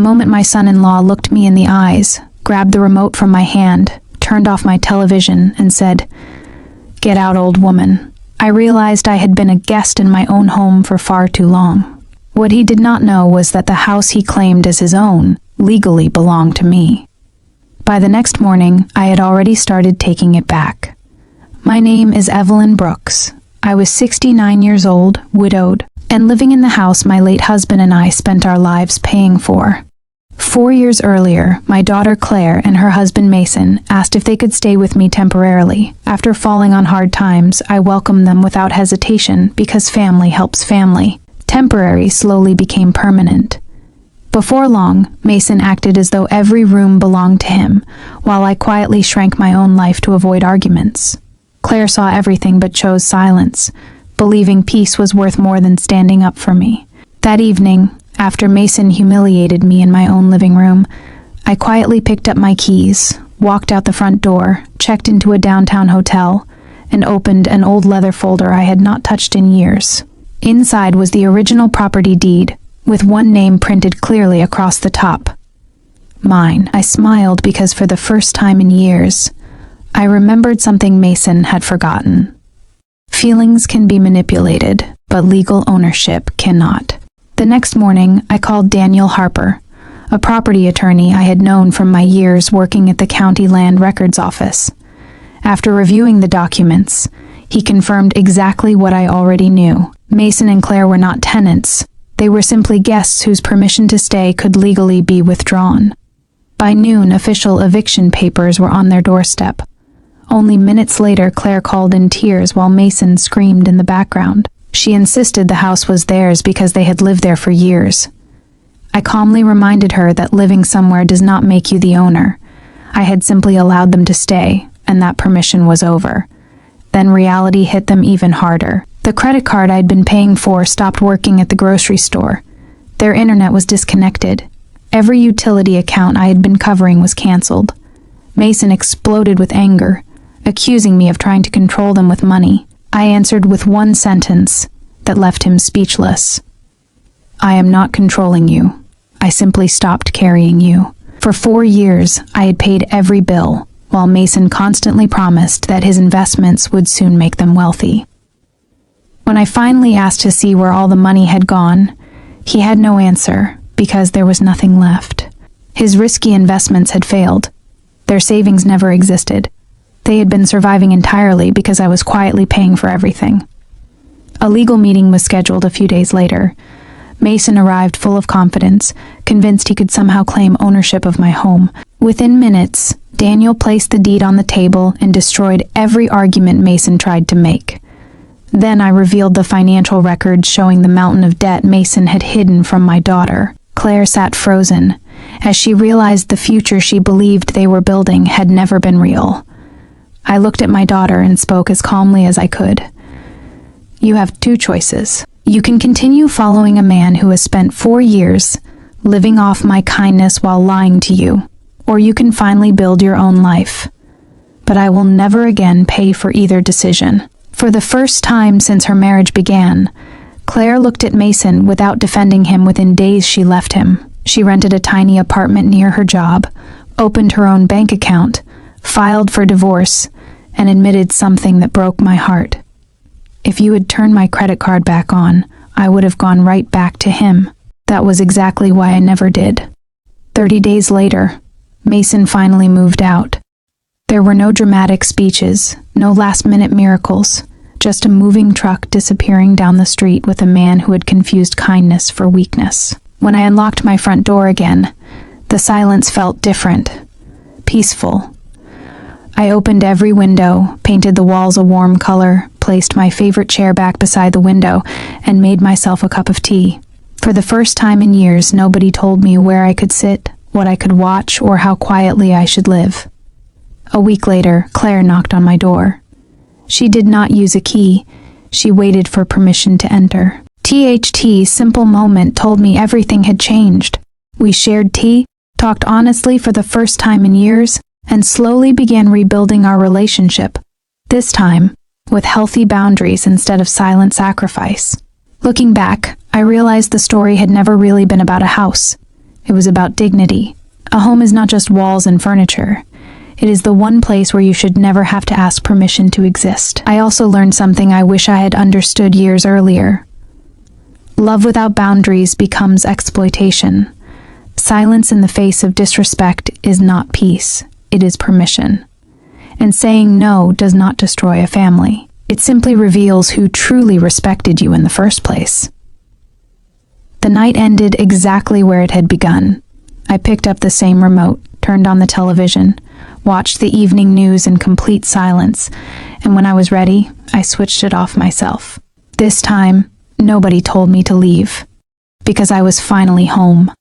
moment my son-in-law looked me in the eyes, grabbed the remote from my hand, turned off my television, and said, "Get out, old woman," I realized I had been a guest in my own home for far too long. What he did not know was that the house he claimed as his own legally belonged to me. By the next morning, I had already started taking it back. My name is Evelyn Brooks. I was 69 years old, widowed, and living in the house my late husband and I spent our lives paying for. 4 years earlier, my daughter Claire and her husband Mason asked if they could stay with me temporarily. After falling on hard times, I welcomed them without hesitation because family helps family. Temporary slowly became permanent. Before long, Mason acted as though every room belonged to him, while I quietly shrank my own life to avoid arguments. Claire saw everything but chose silence, believing peace was worth more than standing up for me. That evening, after Mason humiliated me in my own living room, I quietly picked up my keys, walked out the front door, checked into a downtown hotel, and opened an old leather folder I had not touched in years. Inside was the original property deed, with one name printed clearly across the top. Mine. I smiled because for the first time in years, I remembered something Mason had forgotten. Feelings can be manipulated, but legal ownership cannot. The next morning, I called Daniel Harper, a property attorney I had known from my years working at the county land records office. After reviewing the documents, he confirmed exactly what I already knew. Mason and Claire were not tenants. They were simply guests whose permission to stay could legally be withdrawn. By noon, official eviction papers were on their doorstep. Only minutes later, Claire called in tears while Mason screamed in the background. She insisted the house was theirs because they had lived there for years. I calmly reminded her that living somewhere does not make you the owner. I had simply allowed them to stay, and that permission was over. Then reality hit them even harder. The credit card I'd been paying for stopped working at the grocery store. Their internet was disconnected. Every utility account I had been covering was canceled. Mason exploded with anger, accusing me of trying to control them with money. I answered with one sentence that left him speechless. "I am not controlling you. I simply stopped carrying you." For 4 years, I had paid every bill, while Mason constantly promised that his investments would soon make them wealthy. When I finally asked to see where all the money had gone, he had no answer because there was nothing left. His risky investments had failed. Their savings never existed. They had been surviving entirely because I was quietly paying for everything. A legal meeting was scheduled a few days later. Mason arrived full of confidence, convinced he could somehow claim ownership of my home. Within minutes, Daniel placed the deed on the table and destroyed every argument Mason tried to make. Then I revealed the financial records showing the mountain of debt Mason had hidden from my daughter. Claire sat frozen, as she realized the future she believed they were building had never been real. I looked at my daughter and spoke as calmly as I could. "You have 2 choices. You can continue following a man who has spent 4 years living off my kindness while lying to you, or you can finally build your own life. But I will never again pay for either decision." For the first time since her marriage began, Claire looked at Mason without defending him. Within days she left him. She rented a tiny apartment near her job, opened her own bank account, filed for divorce, and admitted something that broke my heart. "If you had turned my credit card back on, I would have gone right back to him. That was exactly why I never did." 30 days later, Mason finally moved out. There were no dramatic speeches, no last-minute miracles, just a moving truck disappearing down the street with a man who had confused kindness for weakness. When I unlocked my front door again, the silence felt different, peaceful. I opened every window, painted the walls a warm color, placed my favorite chair back beside the window, and made myself a cup of tea. For the first time in years, nobody told me where I could sit, what I could watch, or how quietly I should live. A week later, Claire knocked on my door. She did not use a key. She waited for permission to enter. THT's simple moment told me everything had changed. We shared tea, talked honestly for the first time in years, and slowly began rebuilding our relationship. This time, with healthy boundaries instead of silent sacrifice. Looking back, I realized the story had never really been about a house. It was about dignity. A home is not just walls and furniture. It is the one place where you should never have to ask permission to exist. I also learned something I wish I had understood years earlier. Love without boundaries becomes exploitation. Silence in the face of disrespect is not peace, it is permission. And saying no does not destroy a family. It simply reveals who truly respected you in the first place. The night ended exactly where it had begun. I picked up the same remote, turned on the television, watched the evening news in complete silence, and when I was ready, I switched it off myself. This time, nobody told me to leave, because I was finally home.